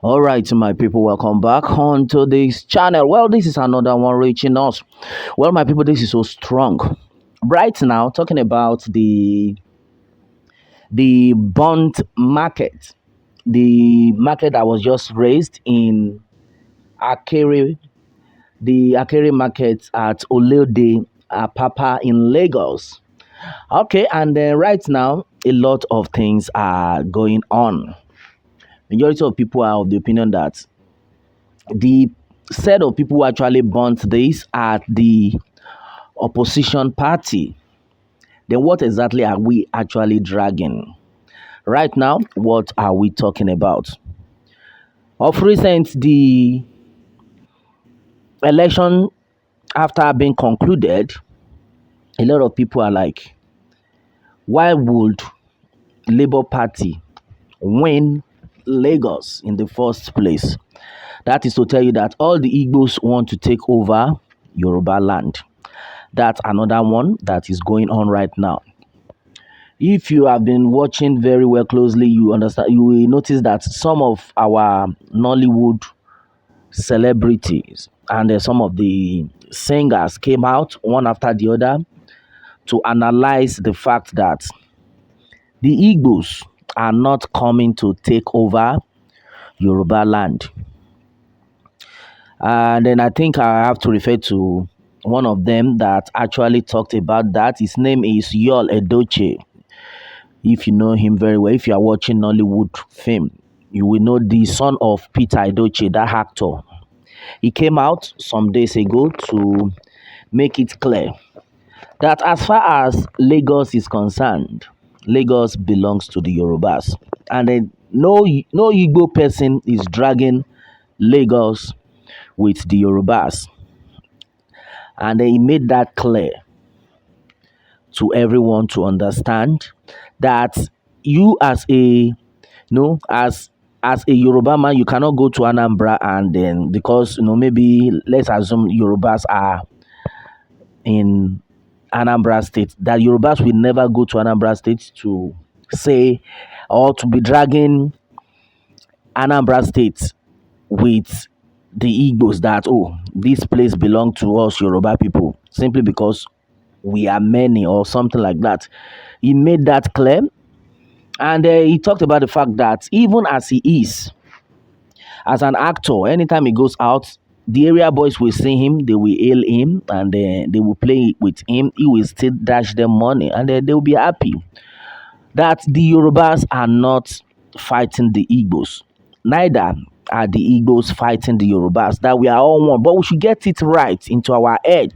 All right, my people, welcome back onto this channel. Well, this is another one reaching us. Well, my people, this is so strong. Right now, talking about the bond market, the market that was just raised in Akere, the Akere market at Olode Papa in Lagos. Okay, and then right now, a lot of things are going on. Majority of people are of the opinion that the set of people who actually burnt this at the opposition party. Then what exactly are we actually dragging? Right now, what are we talking about? Of recent, the election after being concluded, a lot of people are like, why would Labour Party win Lagos in the first place? That is to tell you that all the Igbos want to take over Yoruba land. That's another one that is going on right now. If you have been watching very well closely, you understand, you will notice that some of our Nollywood celebrities and some of the singers came out one after the other to analyze the fact that the Igbos are not coming to take over Yoruba land. And then I think I have to refer to one of them that actually talked about that. His name is Yul Edochie. If you know him very well, if you are watching Nollywood film, you will know the son of Peter Edochie, that actor. He came out some days ago to make it clear that as far as Lagos is concerned, Lagos belongs to the Yorubas. And then no Igbo person is dragging Lagos with the Yorubas. And he made that clear to everyone to understand that you as a as a Yoruba man, you cannot go to Anambra and then because maybe let's assume Yorubas are in Anambra State, that Yorubas will never go to Anambra State to say or to be dragging Anambra State with the Igbos that this place belongs to us Yoruba people simply because we are many or something like that. He made that clear. And he talked about the fact that even as he is, as an actor, anytime he goes out, the area boys will see him, they will hail him, and they will play with him. He will still dash them money, and they will be happy that the Yorubas are not fighting the Igbos. Neither are the Igbos fighting the Yorubas, that we are all one. But we should get it right into our head.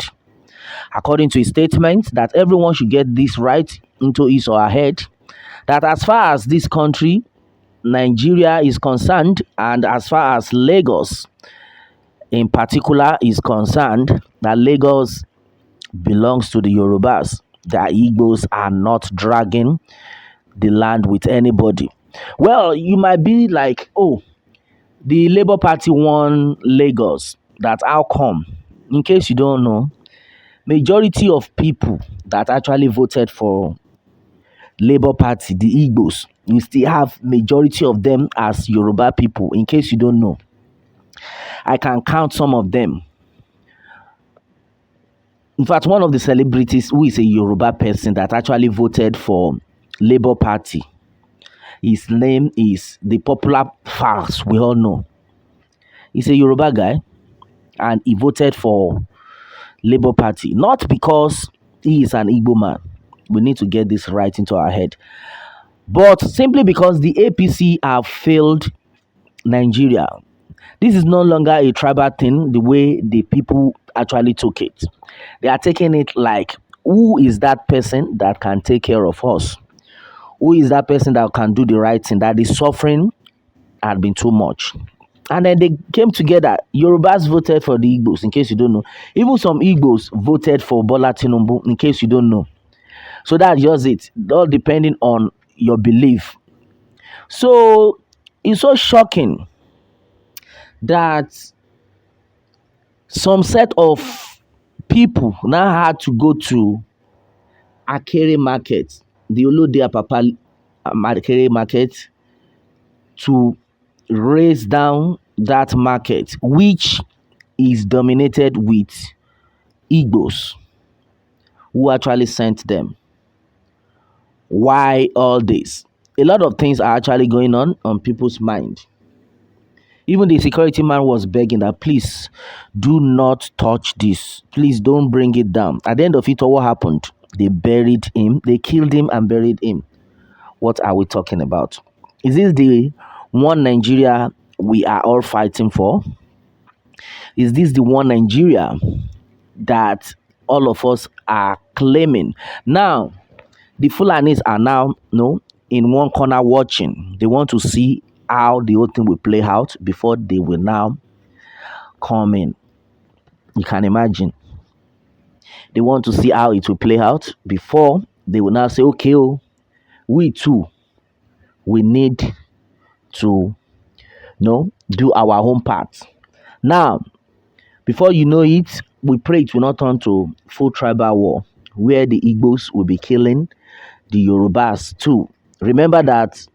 According to his statement, that everyone should get this right into his or her head, that as far as this country, Nigeria, is concerned, and as far as Lagos in particular is concerned, that Lagos belongs to the Yorubas. The Igbos are not dragging the land with anybody. Well, you might be like, the Labour Party won Lagos. That how come? In case you don't know, majority of people that actually voted for Labour Party, the Igbos, you still have majority of them as Yoruba people. In case you don't know, I can count some of them. In fact, one of the celebrities who is a Yoruba person that actually voted for Labour Party, his name is the popular Fars, we all know. He's a Yoruba guy and he voted for Labour Party. Not because he is an Igbo man. We need to get this right into our head. But simply because the APC have failed Nigeria. This is no longer a tribal thing the way the people actually took it. They are taking it like, who is that person that can take care of us? Who is that person that can do the right thing? That the suffering had been too much. And then they came together. Yorubas voted for the Igbos, in case you don't know. Even some Igbos voted for Bola Tinubu, in case you don't know. So that's just it. All depending on your belief. So it's so shocking that some set of people now had to go to Akere market, the Olode Apapa Akere market, to raise down that market, which is dominated with Igbos who actually sent them. Why all this? A lot of things are actually going on people's mind. Even the security man was begging that please do not touch this. Please don't bring it down. At the end of it all, what happened? They buried him, they killed him and buried him. What are we talking about? Is this the one Nigeria we are all fighting for? Is this the one Nigeria that all of us are claiming? Now, the Fulanis are now, in one corner watching. They want to see how the whole thing will play out before they will now come in. You can imagine. They want to see how it will play out before they will now say, okay, oh, we too, we need to, do our own part. Now, before you know it, we pray it will not turn to full tribal war where the Igbos will be killing the Yorubas too. Remember that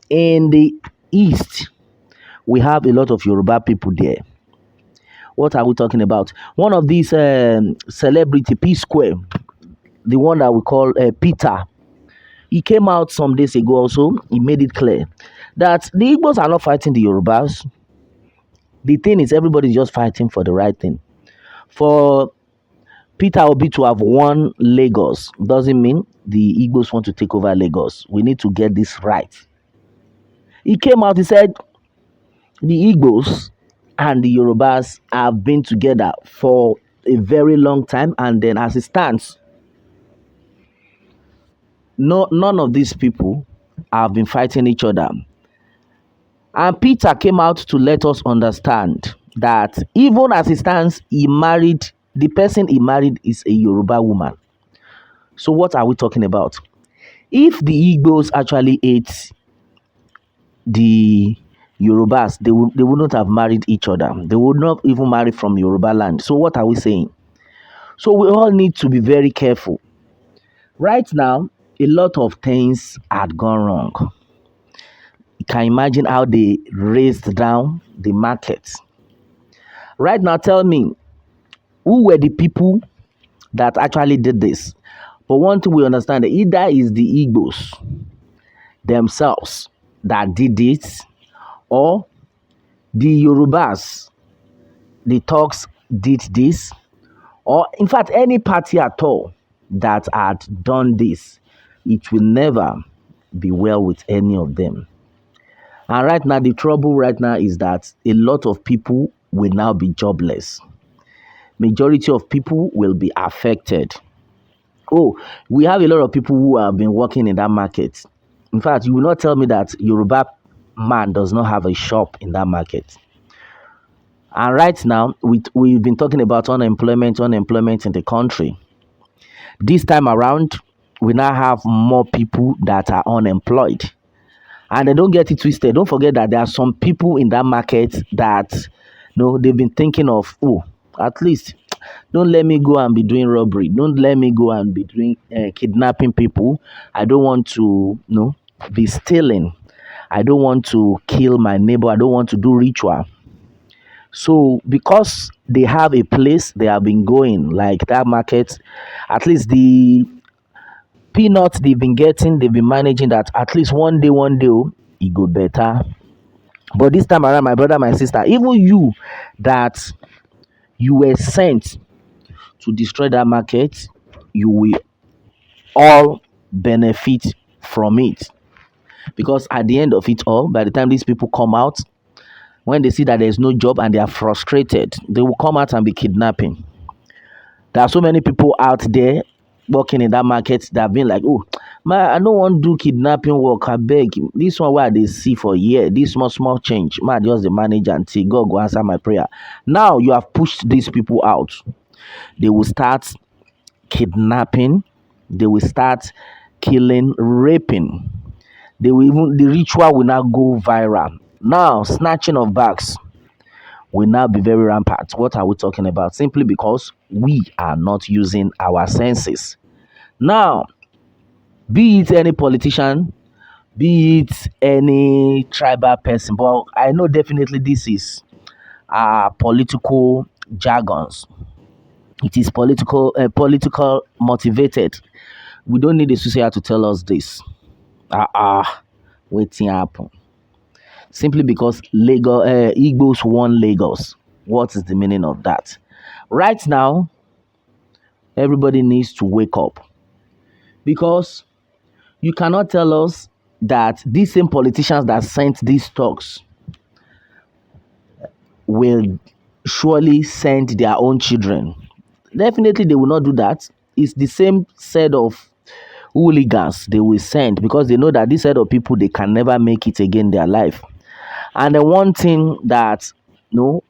in the east, we have a lot of Yoruba people there. What are we talking about? One of these celebrity P Square, the one that we call Peter, he came out some days ago also. He made it clear that the Igbos are not fighting the Yorubas. The thing is, everybody's just fighting for the right thing. For Peter Obi to have won Lagos doesn't mean the Igbos want to take over Lagos. We need to get this right. He came out, he said, the Igbos and the Yorubas have been together for a very long time, and then as it stands, none of these people have been fighting each other. And Peter came out to let us understand that even as it stands, the person he married is a Yoruba woman. So what are we talking about? If the Igbos actually ate the Yorubas, they would not have married each other. They would not even marry from Yoruba land. So what are we saying? So we all need to be very careful. Right now, a lot of things had gone wrong. You can imagine how they raised down the market. Right now, tell me, who were the people that actually did this? But one thing we understand, that either is the Igbos themselves that did it, or the Yorubas, the Turks did this, or in fact, any party at all that had done this, it will never be well with any of them. And right now, the trouble right now is that a lot of people will now be jobless. Majority of people will be affected. Oh, we have a lot of people who have been working in that market. In fact, you will not tell me that Yoruba man does not have a shop in that market. And right now, we've been talking about unemployment in the country. This time around, we now have more people that are unemployed. And they don't get it twisted. Don't forget that there are some people in that market that, they've been thinking of, oh, at least don't let me go and be doing robbery. Don't let me go and be doing kidnapping people. I don't want to, be stealing. I don't want to kill my neighbor. I don't want to do ritual. So because they have a place they have been going, like that market, at least the peanuts they've been getting, they've been managing that at least one day, oh, it go better. But this time around, my brother, my sister, even you that you were sent to destroy that market, you will all benefit from it. Because at the end of it all, by the time these people come out, when they see that there's no job and they are frustrated, they will come out and be kidnapping. There are so many people out there working in that market that have been like, oh, man, I don't want to do kidnapping work. I beg. This one where they see for a year, this small change. Man, just the manager until God go answer my prayer. Now you have pushed these people out. They will start kidnapping. They will start killing, raping. The ritual will now go viral. Now, snatching of bags will now be very rampant. What are we talking about? Simply because we are not using our senses. Now, be it any politician, be it any tribal person. But I know definitely this is political jargons. It is political motivated. We don't need a society to tell us this. Waiting happen. Simply because Igbos won Lagos. What is the meaning of that? Right now, everybody needs to wake up because you cannot tell us that these same politicians that sent these talks will surely send their own children. Definitely, they will not do that. It's the same set of hooligans they will send because they know that this set of people they can never make it again in their life. And the one thing that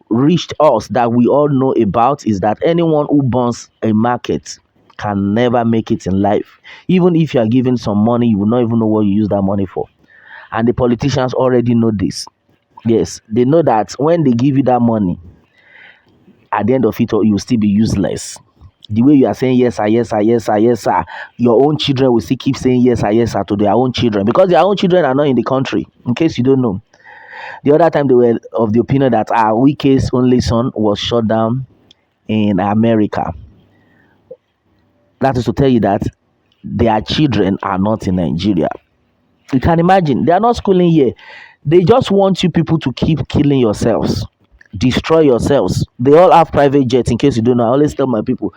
reached us that we all know about is that anyone who burns a market can never make it in life. Even if you are given some money, you will not even know what you use that money for. And the politicians already know this. Yes, they know that when they give you that money, at the end of it all, you will still be useless. The way you are saying yes sir, yes sir, yes sir, yes sir, your own children will still keep saying yes sir, yes sir to their own children because their own children are not in the country. In case you don't know, the other time they were of the opinion that our Wike's only son was shot down in America. That is to tell you that their children are not in Nigeria. You can imagine they are not schooling here. They just want you people to keep killing yourselves, destroy yourselves. They all have private jets. In case you don't know, I always tell my people,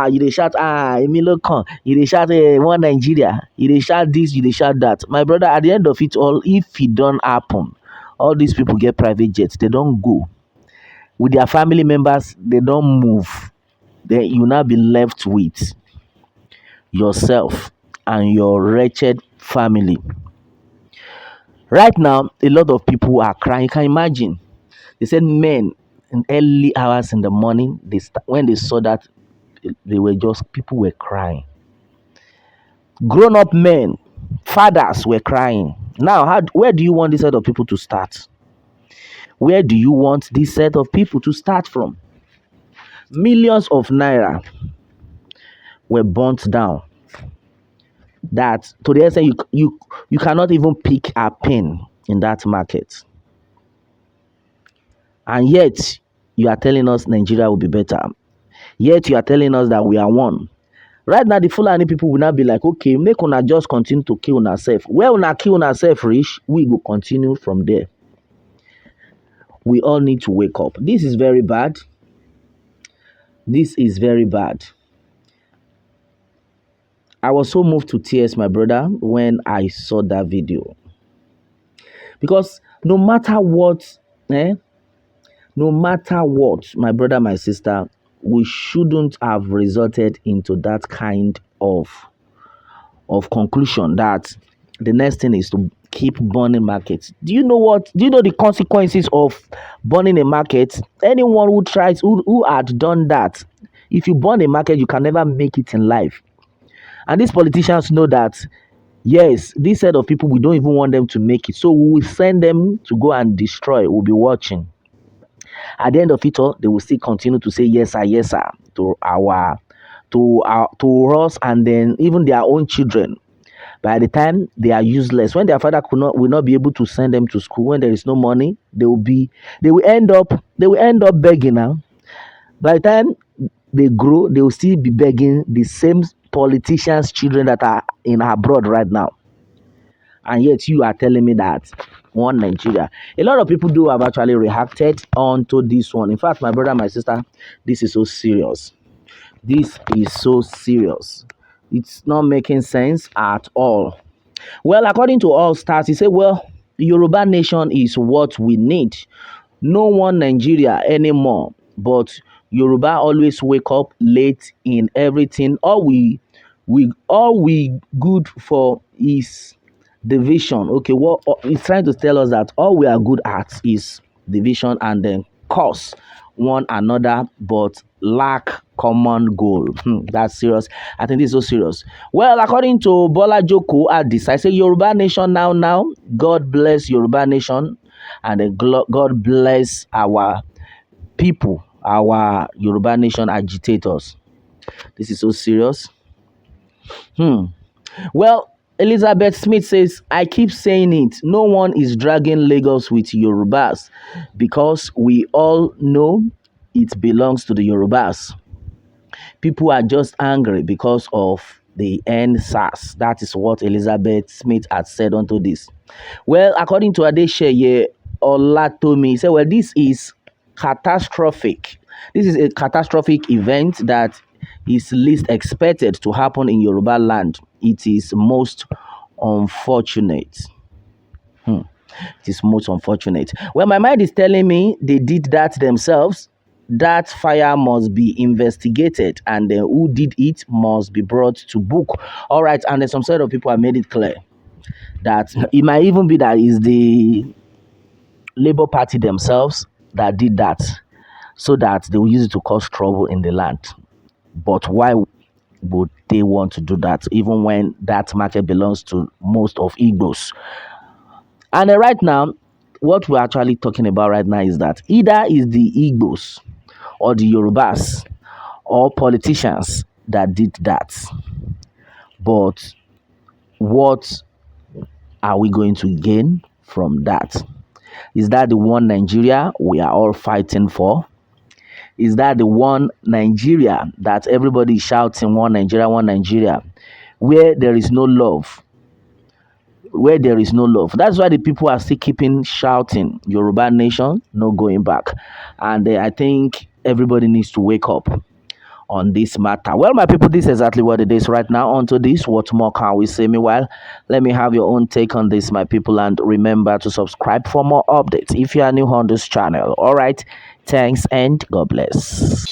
you dey shout, Emilio Khan, you dey shout, one Nigeria, you dey shout this, you dey shout that. My brother, at the end of it all, if it don't happen, all these people get private jets. They don't go with their family members. They don't move. Then you now be left with yourself and your wretched family. Right now, a lot of people are crying. You can imagine. They said men in early hours in the morning, when they saw that, they were just people were crying. Grown-up men, fathers were crying. Now, where do you want this set of people to start? Where do you want this set of people to start from? Millions of naira were burnt down. That to the extent you cannot even pick a pin in that market. And yet you are telling us Nigeria will be better. Yet you are telling us that we are one. Right now, the Fulani people will not be like, okay, make una just continue to kill una self. Where una kill una self reach, we go continue from there. We all need to wake up. This is very bad. This is very bad. I was so moved to tears, my brother, when I saw that video. Because no matter what, no matter what, my brother, my sister, we shouldn't have resorted into that kind of conclusion that the next thing is to keep burning markets. Do you know what? Do you know the consequences of burning a market? Anyone who had done that, if you burn a market, you can never make it in life. And these politicians know that, yes, this set of people, we don't even want them to make it. So we will send them to go and destroy. We'll be watching. At the end of it all, they will still continue to say yes, sir, to us, and then even their own children. By the time they are useless, when their father will not be able to send them to school, when there is no money, they will end up begging now. By the time they grow, they will still be begging the same politicians' children that are in abroad right now. And yet you are telling me that one Nigeria. A lot of people do have actually reacted onto this one. In fact, my brother, my sister, this is so serious. This is so serious. It's not making sense at all. Well, according to all stars, he said, well, Yoruba nation is what we need. No one Nigeria anymore. But Yoruba always wake up late in everything. All we good for is division. Okay, what he's trying to tell us that all we are good at is division and then curse one another, but lack common goal. That's serious. I think this is so serious. Well, according to Bola Joko Adis, I say Yoruba nation now. God bless Yoruba nation, and then God bless our people, our Yoruba nation agitators. This is so serious. Well, Elizabeth Smith says, I keep saying it. No one is dragging Lagos with Yorubas because we all know it belongs to the Yorubas. People are just angry because of the NSAS. That is what Elizabeth Smith had said onto this. Well, according to Adesheye Olatomi, he said, well, this is catastrophic. This is a catastrophic event that is least expected to happen in Yoruba land. It is most unfortunate. It is most unfortunate. Well, my mind is telling me they did that themselves. That fire must be investigated, and who did it must be brought to book. All right, and then some sort of people have made it clear that it might even be that is the Labour Party themselves that did that, so that they will use it to cause trouble in the land. But why would they want to do that, even when that market belongs to most of Igbos? And right now, what we're actually talking about right now is that either is the Igbos or the Yorubas or politicians that did that. But what are we going to gain from that? Is that the one Nigeria we are all fighting for? Is that the one Nigeria that everybody is shouting, one Nigeria, where there is no love? Where there is no love. That's why the people are still keeping shouting, Yoruba nation, no going back. And I think everybody needs to wake up on this matter. Well, my people, this is exactly what it is right now. On to this, what more can we say? Meanwhile, let me have your own take on this, my people, and remember to subscribe for more updates if you are new on this channel. All right, thanks and God bless.